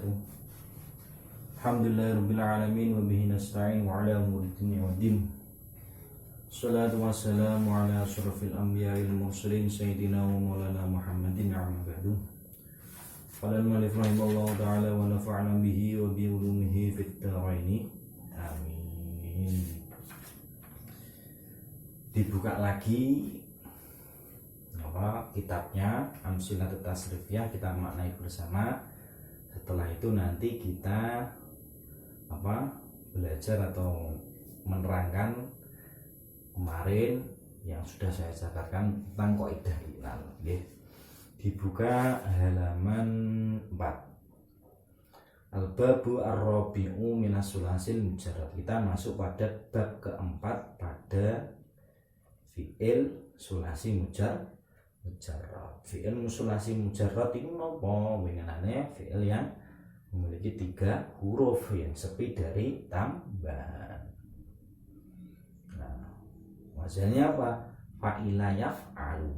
wabarakatuh. Alhamdulillahirabbil alamin wa bihi nasta'in wa ala umuri dunya waddin. Shalatu wassalamu ala asyrafil anbiya'il mursalin sayyidina wa maulana Muhammadin amma ba'du. Qala al-mu'allif rahimallahu ta'ala wa nafa'na bihi wa bi ulumihi fid dharain. Amin. Dibuka lagi kitabnya Amsilatut Tasrifiyah, kita maknai bersama. Setelah itu nanti kita belajar atau menerangkan kemarin yang sudah saya catatkan tentang kaidah ilal. Dibuka halaman 4. Al-babu ar-rabi'u minas sulasil mujarrad. Kita masuk pada bab keempat pada fi'il sulasi mujarrad. Fi'il sulasi mujarrad itu apa? Winganane fi'il yang memiliki 3 huruf yang sepi dari tambahan. Nah, wazannya apa? Fa'ila yaf'alu.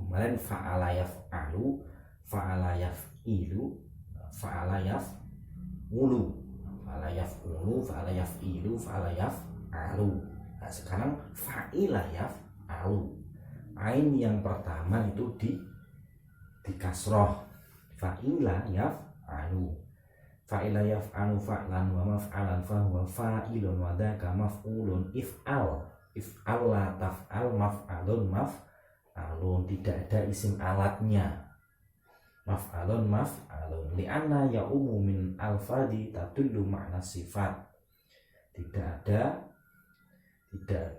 Kemarin fa'ala yaf'alu, fa'ala yaf'ilu, fa'ala yaf'ulu, fa'ala yaf'ulu, fa'ala yaf'ilu, fa'ala yaf'alu. Nah, sekarang fa'ila yaf'alu. Ain yang pertama itu di kasroh. Fa'ila yaf'alu. Fa'ila yaf'alu fa'lan wa maf'alan fa huwa fa'ilun wa dzaka maf'ulun. If'al la taf'al maf'alun maf'alun. Tidak ada isim alatnya. Maf'alun maf'alun. Li'anna ya'umu min al-fadi tadullu makna sifat. Tidak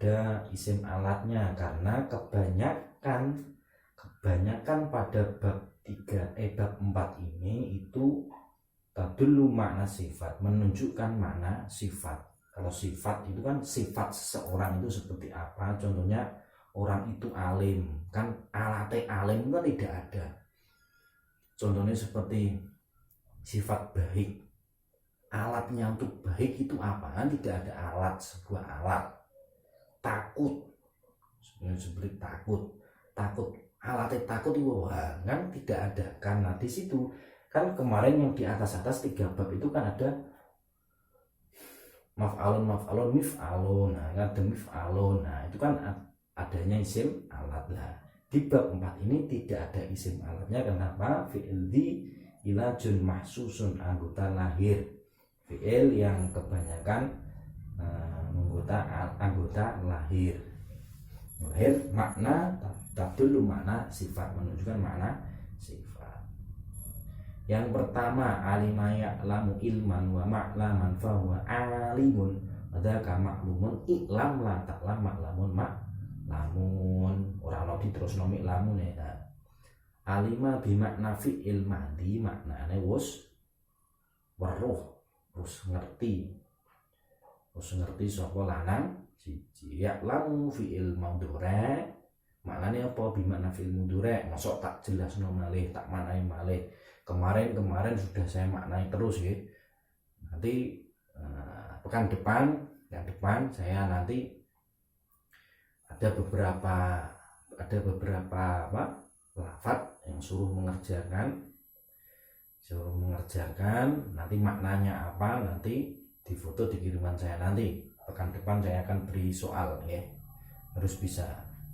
ada isim alatnya karena kebanyakan pada bab 4 ini itu tadullu makna sifat, menunjukkan makna sifat. Kalau sifat itu kan sifat seseorang itu seperti apa? Contohnya orang itu alim, kan alatnya alim kan tidak ada. Contohnya seperti sifat baik. Alatnya untuk baik itu apa? Kan tidak ada alat, sebuah alat. Takut, seperti takut alatnya takut itu kan tidak ada. Karena di situ kan kemarin yang di atas 3 bab itu kan ada maf'alun mif'alun, nah ada mif'alun. Nah itu kan adanya isim alat. Lah di bab 4 ini tidak ada isim alatnya. Kenapa? Fi'il di ilajun mahsusun, anggota lahir, fi'il yang kebanyakan anggota lahir makna tadullu makna sifat, menunjukkan makna sifat. Yang pertama alima ya'lamu ilman wa ma'laman fa huwa alimun wa dzaka ma'lumun. I'lam la ta'lam ma'lamun ma'lamun. Ora ono diterusno mi'lamun ya. Alima bi makna fi'il madhi, maknane wis weruh, wis ngerti sapa lanang siji. Ya'lamu fi'il mudhari, maknane apa? Bi makna fi'il mudhari. Mosok tak jelasno malih, tak maknai malih. Kemarin sudah saya maknai terus ya. Nanti pekan depan saya nanti ada beberapa lafaz yang suruh mengerjakan nanti maknanya apa, nanti di foto dikiriman saya. Nanti pekan depan saya akan beri soal ya, harus bisa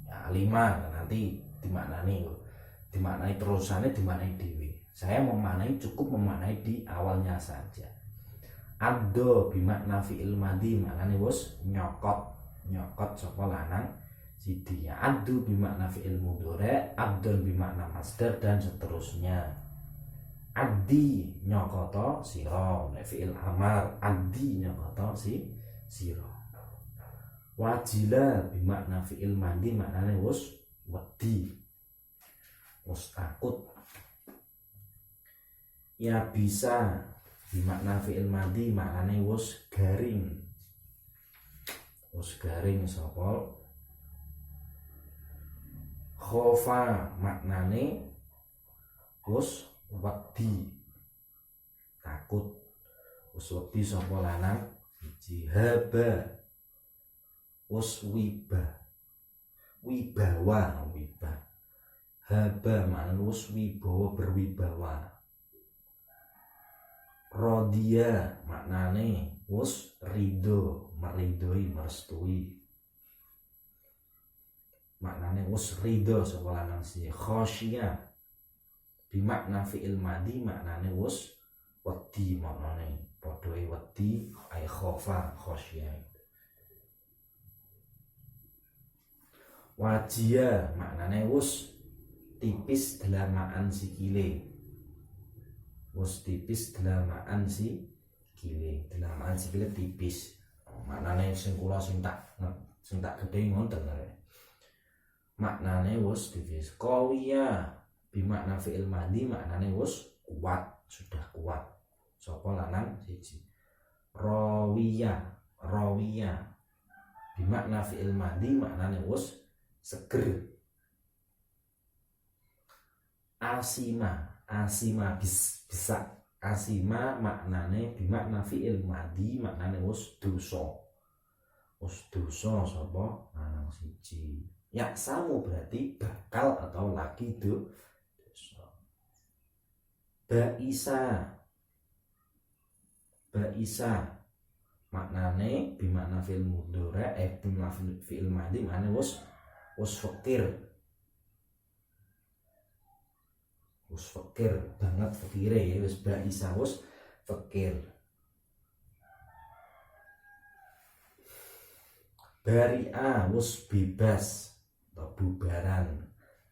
ya, 5 nanti dimaknai terusannya, dimaknai dewi. Saya cukup memaknai di awalnya saja. Addo bimakna fi'il madhi, maknane wis nyokot sapa lanang siji. Addu bimakna fi'il mudhari, abdun bimakna masdar, dan seterusnya. Addi nyokoto siro, fi'il amar. Addi nyokoto siro. Wajila bimakna fi'il mandi, maknane wis wedi, wis takut. Ya bisa bimakna fi'il mandi, maknane wis garing sapa. Khofa maknane wis wedi, takut, wis wedi sapa lanang siji. Haba wis wibawa. Haba maknane wis wibawa, berwibawa. Rodia maknane wus ridho, meridhoi, merestui. Maknane wus ridho sapa lanang si. Khosya bimakna fi'il madi maknane wus wedi, maknane padha wedi ai khofa khosya. Wajia maknane wus tipis delamaan sikile. Wus tipis delamaan sikile. Delamaan sikile tipis. Maknane sing kula sing tak gedhe ngoten ae. Maknane wus tipis. Qawiya bimakna fi'il madi maknane wus kuat, sudah kuat. Sapa lanang siji. Rawiya bimakna fi'il madi maknane wus seger. Asima bisa. Asima maknane bimakna fi'il madi maknane wus dosa. Wus dosa sapa lanang siji. Ya samu berarti bakal atau lagi dosa. Baisa maknane bimakna fi'il mudhari bimakna fi'il madi maknane wus fakir. Wus fakir banget, fakire ya wis baisa wus fakir. Bari'a wus bebas atau bubaran.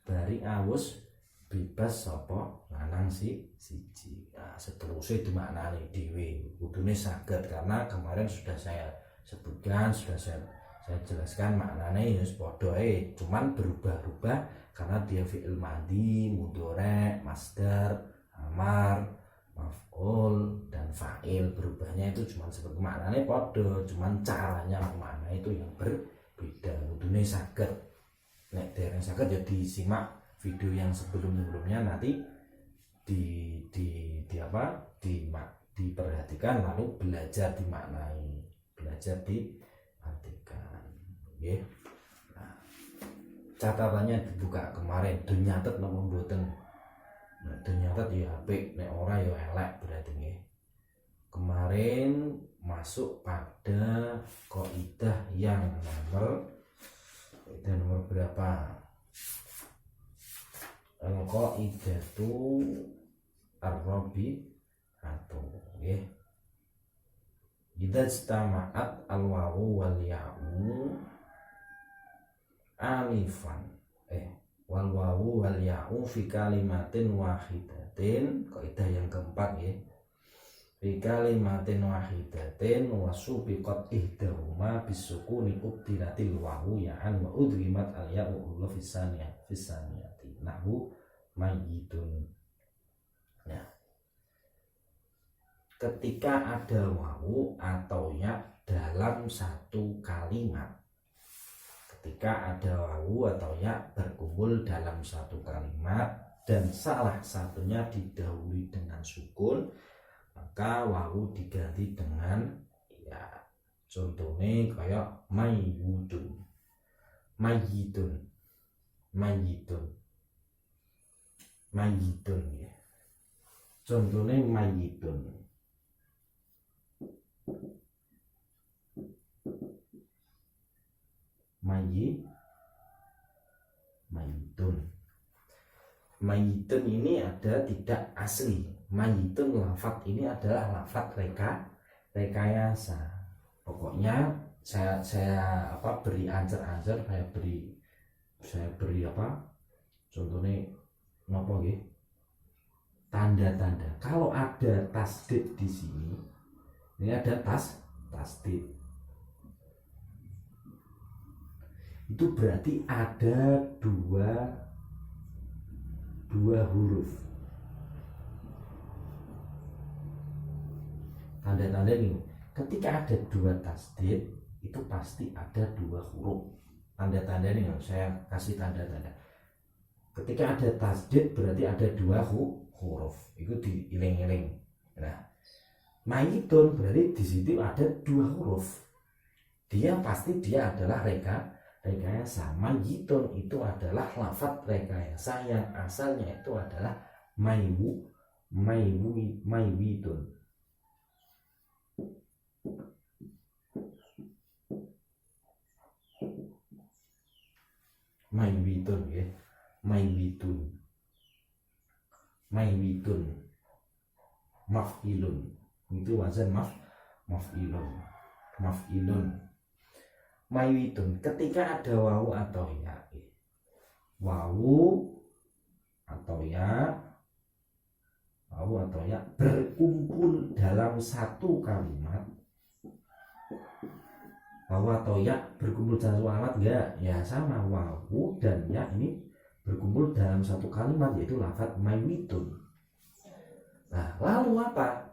Bari'a wus bebas sapa lanang siji. Nah, seterusnya dimaknani dhewe kudune saged, karena kemarin sudah saya sebutkan, sudah saya jelaskan maknanya ya padha ae, cuman berubah-ubah karena dia fi'il madi, mudhari, masdar, amar, maf'ul dan fa'il. Berubahnya itu cuman seperti maknanya padha, cuman caranya makna itu yang berbeda. Kudune saged. Nek dereng saged ya disimak video yang sebelum-sebelumnya, nanti diperhatikan lalu belajar dimaknai, belajar diartikan. Nggih. Nah, catatannya dibuka kemarin, dunyatet napa mboten? Nek dunyatet ya apik, nek ora ya elek berarti nggih. Kemarin masuk pada kaidah yang nomor berapa? Al-qaidatu ar-rabi'atu nggih. Idza istama'at al-wawu wal ya'u alifan wal wawu wal ya'u fi kalimatin wahidatin. Kaidah yang keempat nggih. Fi kalimatin wahidatin wa subiqat ihdahuma bisukuni ubdilatil wawu ya'an wa udghimat al ya'u fi saniyati nahu mayyitun. Ya. Ketika ada wawu atau ya dalam satu kalimat, ketika ada wawu atau ya berkumpul dalam satu kalimat dan salah satunya didahului dengan sukun, maka wawu diganti dengan ya. Contohnya kayak mayyitun, mayyitun, mayyitun, mayyitun ya. Contohnya mayyitun. Mayyitun. Mayyitun ini ada tidak asli. Mayyitun lafaz ini adalah lafaz rekayasa. Pokoknya saya beri ancer-ancer, saya beri contohnya nopo nggih? Tanda-tanda. Kalau ada tasdid di sini, ini ada tasdid. Itu berarti ada dua huruf. Tanda-tanda ini, ketika ada dua tasdid itu pasti ada dua huruf. Tanda-tanda ini saya kasih tanda-tanda. Ketika ada tasdid berarti ada dua huruf. Itu diiling-iling. Nah, mayyitun berarti di situ ada dua huruf. Dia adalah rekayasa. Mayyitun itu adalah lafaz rekayasa yang asalnya itu adalah maywitun. maf'ilun. Itu wazan maf'ilun. Maywitun, ketika ada wawu atau ya, wawu atau ya berkumpul dalam satu kalimat. Wawu atau ya berkumpul dalam satu kalimat enggak? Ya sama, wawu dan ya ini berkumpul dalam satu kalimat, yaitu lafaz maywitun. Nah, lalu apa?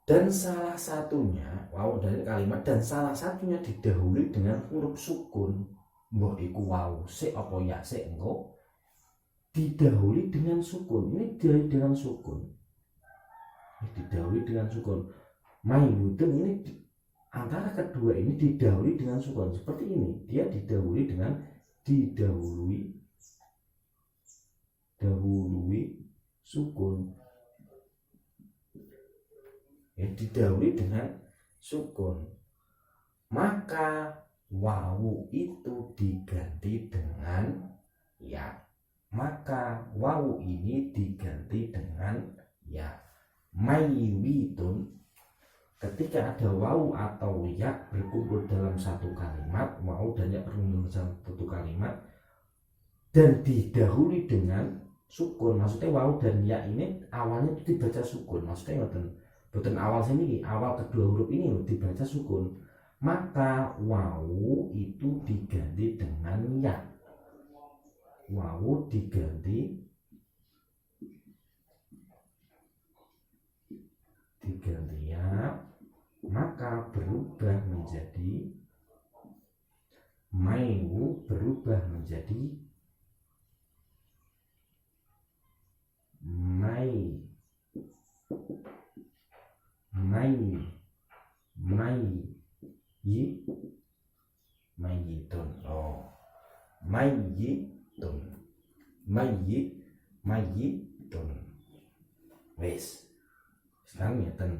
Dan salah satunya, wawu dari kalimat, dan salah satunya didahului dengan huruf sukun. Mbah iku wawu sik apa ya sik engko didahului dengan sukun. Ini dengan sukun. Didahului dengan sukun. Maywitun ini antara kedua ini didahului dengan sukun. Seperti ini, dia didahului dengan didahului sukun. Didahului dengan sukun, maka wawu itu diganti dengan ya. Maka wawu ini diganti dengan ya. Maywitun, ketika ada wawu atau ya berkumpul dalam satu kalimat, wawu dan ya berkumpul dalam satu kalimat dan didahului dengan sukun, maksudnya wawu dan ya ini awalnya itu dibaca sukun, maksudnya betul awal sini, awal kedua huruf ini dibaca sukun, maka wawu itu diganti dengan ya. Wawu diganti ya, maka berubah menjadi maywu, berubah menjadi mayyitun. Mayyitun. Wes. Sekarang ngeten.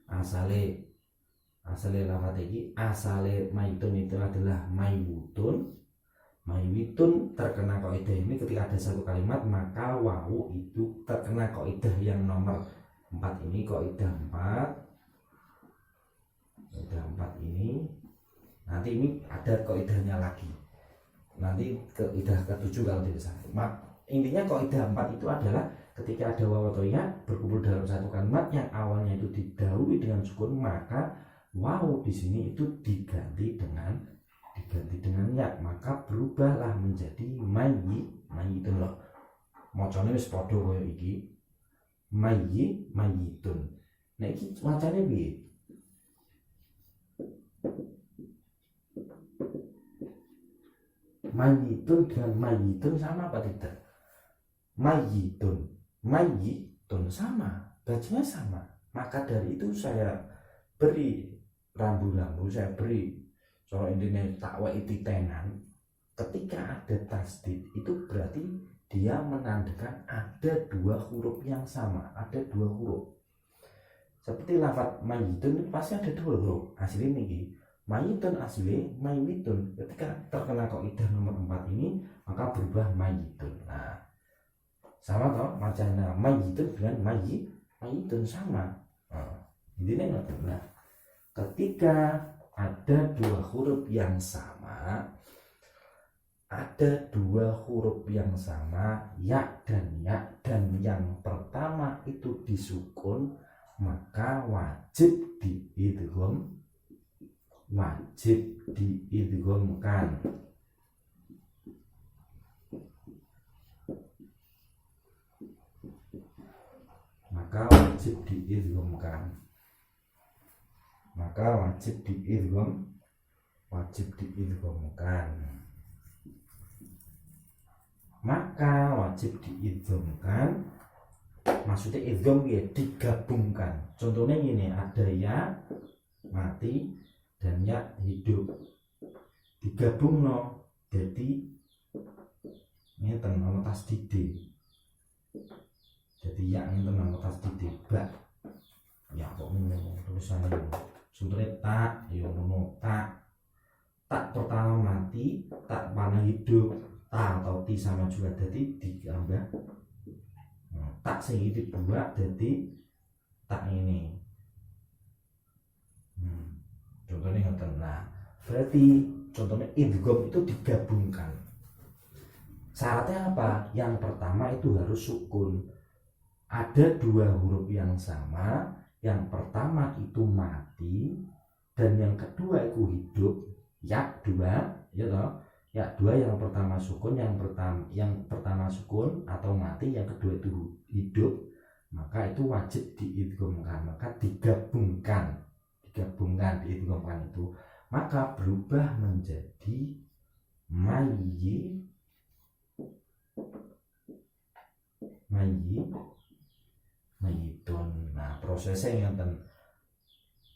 Asale lafaz iki, asale mayyitun itu adalah maywutun. Maywitun terkena kaidah ini ketika ada satu kalimat, maka wawu itu terkena kaidah yang nomor 4 ini, kaidah 4 ini. Nanti ini ada kaidahnya lagi, nanti kaidah ke-7 kalau tidak salah. Intinya kaidah 4 itu adalah ketika ada wawu atau ya berkumpul dalam satu kalimat yang awalnya itu didahului dengan sukun, maka wawu di sini itu diganti dengan ya, maka berubahlah menjadi mayyitun loh. Macane wis padha kaya iki. Mayyitun. Nah iki macane piye? Mayyitun dengan mayyitun sama apa tidak? Mayyitun sama, bacanya sama. Maka dari itu saya beri rambu-rambu, saya beri soal intinya takwa titenan. Ketika ada tasdid itu berarti dia menandakan ada dua huruf yang sama, ada dua huruf. Seperti lafaz mayyitun itu pasti ada dua huruf. Aslinya ini mayyitun, asli maywitun. Ketika terkena kaidah nomor 4 ini, maka berubah mayyitun. Nah, sama toh macamnya mayyitun dengan mayyitun sama. Intinya nah, ketika ada dua huruf yang sama, ya dan yang pertama itu disukun, maka wajib diidghamkan. Maksudnya idgham ya digabungkan. Contohnya ini ada ya mati dan ya hidup, digabung no jadi ini tenang tasdid. Jadi ya ini tenang tasdid ba ya kok tulisannya sebenarnya tak ya ngono tak pertama mati, tak mana hidup, ta atau ti sama juga, jadi ditambah tak tak sing iki dibuat jadi tak ini. Contohnya ngoten. Nah, berarti contohnya idgham itu digabungkan. Syaratnya apa? Yang pertama itu harus sukun. Ada dua huruf yang sama, yang pertama itu mati dan yang kedua itu hidup. Ya dua, ya toh. Ya dua, yang pertama sukun, yang pertama sukun atau mati, yang kedua itu hidup, maka itu wajib diidghamkan, maka digabungkan diidghamkan itu, maka berubah menjadi mayitun. Nah, prosesnya yang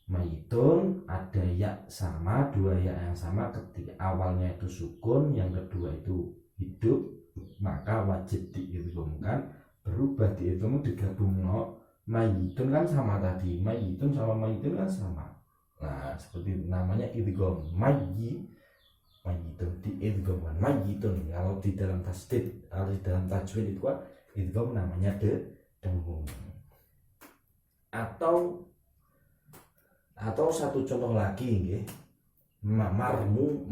mayitun ada ya sama, dua ya yang sama, ketika awalnya itu sukun, yang kedua itu hidup, maka wajib diidghamkan, berubah diidgham digabung. Mayitun kan sama tadi, mayitun sama mayitun kan sama. Nah, seperti itu, namanya idgham. Mayitun diidghamkan mayitun. Kalau di dalam tasdid, kalau di dalam tajwid itu kan idgham namanya dengung. Atau satu contoh lagi nggih, marmiyun.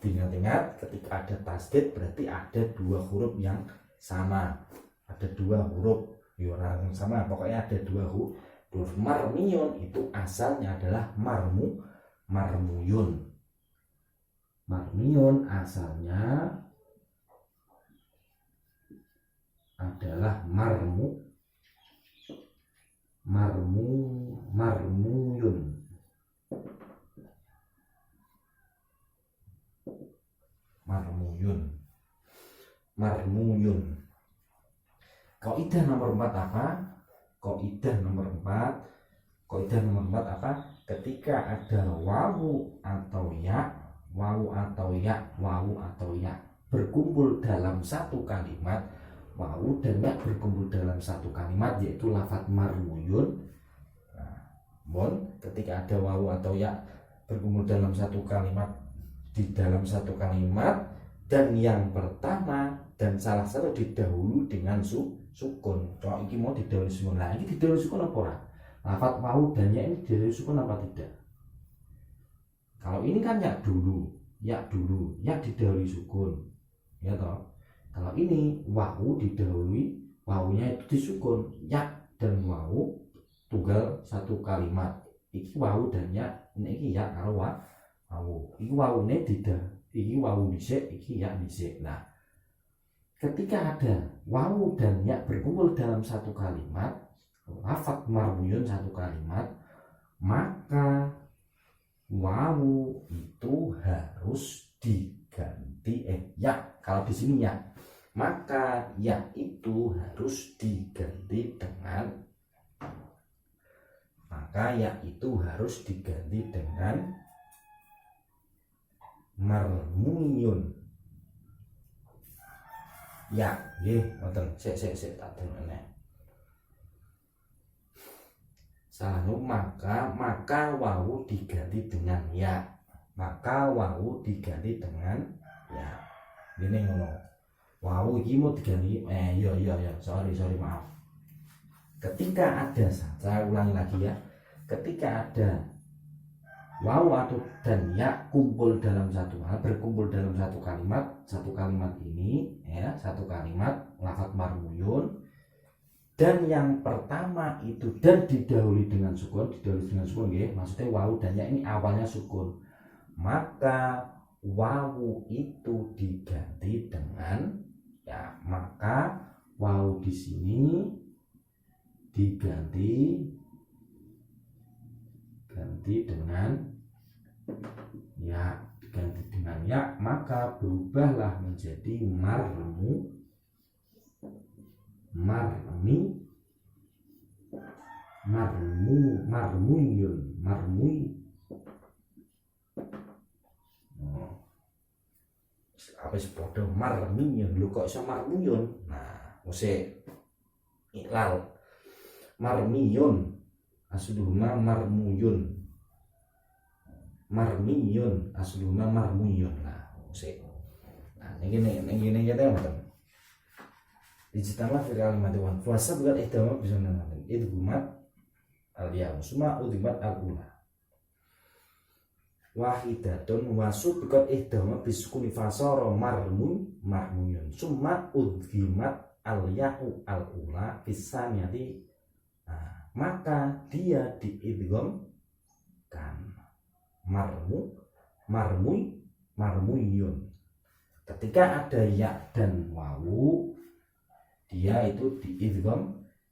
Ingat-ingat, ketika ada tasdid berarti ada dua huruf yang sama, ada dua huruf yang sama, pokoknya ada dua huruf. Marmiyun itu asalnya adalah marmuyun. Marmiyun asalnya adalah marmuyun. Kaidah nomor 4 apa? Kaidah nomor 4 apa? Ketika ada wawu atau ya berkumpul dalam satu kalimat, wawu dan ya berkumpul dalam satu kalimat, yaitu lafadz marmuyun. Ketika ada wawu atau ya berkumpul dalam satu kalimat, di dalam satu kalimat, dan yang pertama dan salah satu didahului dengan sukun. Kalau ini mau didahului sukun, nah ini didahului sukun apa ora? Lafadz wawu dan ya ini didahului sukun apa tidak? Kalau ini kan ya dulu, ya didahului sukun, ya toh. Kalau ini wawu didahului, wawunya itu disukun, ya dan wawu tunggal satu kalimat. Iki wawu dan ya, ini ya karo wawu. Iki wawune iki wawu dhisik, iki ya dhisik. Nah, ketika ada wawu dan ya berkumpul dalam satu kalimat, lafadz marmuyun satu kalimat, maka wawu itu harus diganti ya. Kalau di sini ya, maka ya itu harus diganti dengan marmuyun. Ya, nggih, ngoten. Sik tak dengar. Salah, maka wawu diganti dengan ya. Ini ngono. Wawu iki mau diganti sorry maaf. Ketika ada, saya ulangi lagi ya. Ketika ada wawu atau dan ya berkumpul dalam satu kalimat ini ya, satu kalimat lafadz marmuyun, dan yang pertama itu dan didahului dengan sukun ya, maksudnya wawu dan ya ini awalnya sukun, maka wawu itu diganti dengan ya, maka wawu di sini diganti dengan ya, maka berubahlah menjadi marmuyun. Apa sepodo marmuyun, lu kok iso marmuyun? Nah, musik iklal. Marmiyun asluhuma marmuyun. Marmiyun asluhuma marmuyun. Nah, ini kita ngoten. Ijtama fi kalimat wan fasa bukan ihdama bisa nanten. Idgumat al-ya summa udhimat al-ula. Wahidatun wasu bukan ihdama bisukuni fasara marmuyun summa udhimat al-ya'u al-ula bisaniyati. Maka dia diidghamkan marmuyun. Ketika ada ya dan wawu, dia itu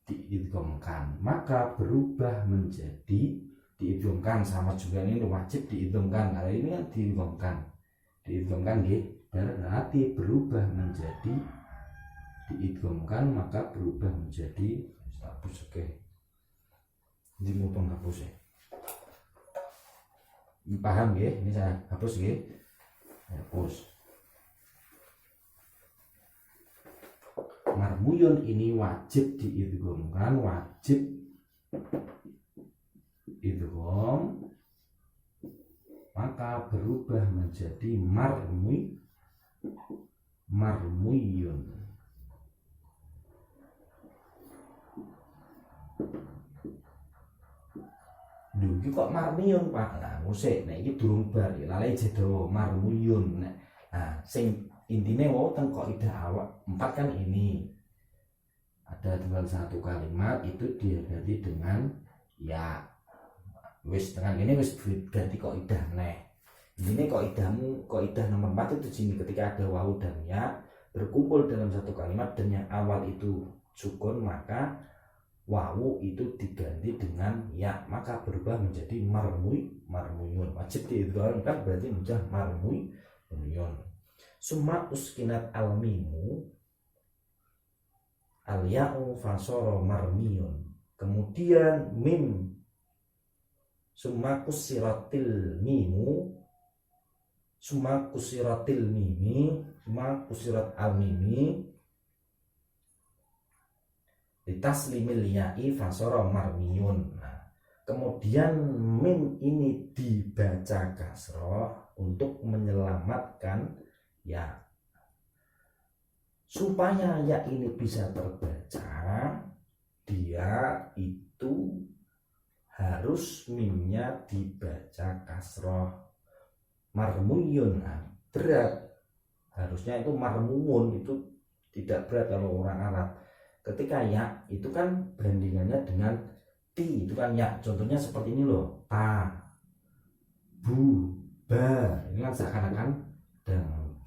diidghamkan, maka berubah menjadi diidghamkan. Sama juga ini wajib diidghamkan, karena ini kan diidghamkan berarti berubah menjadi diidghamkan, maka berubah menjadi hapus. Oke, ini mau penghapus ya, paham ya? Ini saya hapus ya, hapus. Marmuyun ini wajib diidghamkan, wajib idgham, maka berubah menjadi marmuyun. Duh, kok marmiyun Pak? Nah, musik. Nah, ini durung bar, lalai jedo marmuyun. Nah, sing intine wau teng kaidah awak 4 kan ini. Ada tinggal satu kalimat itu diganti dengan ya. Wis dengan ini wis ganti kaidah neh. Ini kaidah nomor 4 itu sini, ketika ada wau dan ya berkumpul dalam satu kalimat dan yang awal itu sukun, maka wawu itu diganti dengan ya, maka berubah menjadi marmuyun. Wajib diidghamkan berarti menjadi marmuyun. Summa uskinat al-mimu al-ya'u fasara marmiyun. Kemudian mim, summa kusiratil mimu, summa kusiratil mimi, summa kusirat al-mimi ditaslimil ya'i fasara marmiyun. Nah, kemudian mim ini dibaca kasroh untuk menyelamatkan ya, supaya ya ini bisa terbaca, dia itu harus mimnya dibaca kasroh. Marmuyun berat, harusnya itu marmumun, itu tidak berat kalau orang Arab. Ketika ya itu kan bandingannya dengan ti, itu kan ya, contohnya seperti ini loh, ta, bu, ba, ini kan seakan-akan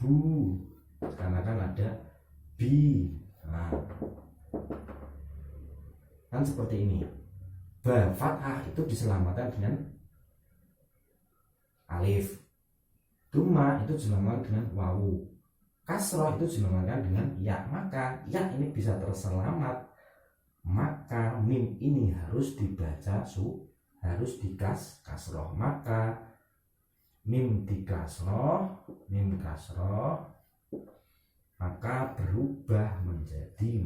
bu, seakan-akan ada bi. Nah, kan seperti ini. Ba fathah itu diselamatkan dengan alif, duma itu diselamatkan dengan wawu, kasroh itu diselamatkan dengan ya. Maka ya ini bisa terselamat, maka mim ini harus dibaca harus kasroh. Maka mim kasroh, maka berubah menjadi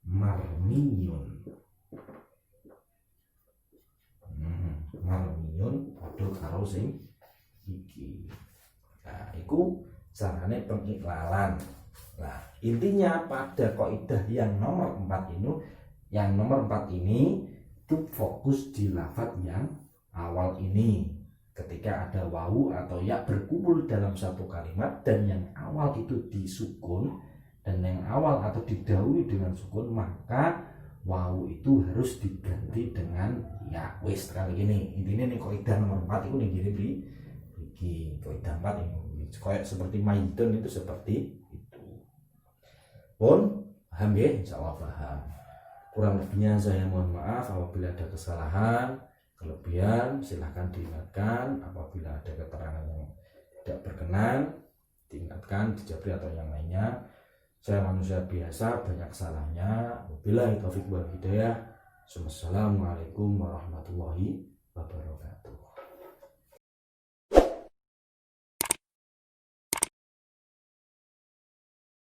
marmiyun. Marmiyun padha karo sing iki. Nah, iku carane pengiklalan. Nah, intinya pada kaidah yang nomor 4 ini, itu fokus di lafaz yang awal ini. Ketika ada wawu atau ya berkumpul dalam satu kalimat dan yang awal itu disukun dan yang awal atau didahului dengan sukun, maka wawu itu harus diganti dengan ya. Wis kali ini intinya nih kaidah nomor 4 itu nih gini iki kaidah 4 ini kayak seperti maidun itu seperti itu. Pun paham ya, insyaallah paham. Kurang lebihnya saya mohon maaf apabila ada kesalahan, kelebihan silahkan diingatkan. Apabila ada keterangan yang tidak berkenan diingatkan, dijabri atau yang lainnya. Saya manusia biasa, banyak salahnya. Wabillahi taufiq wal hidayah. Wassalamualaikum warahmatullahi wabarakatuh.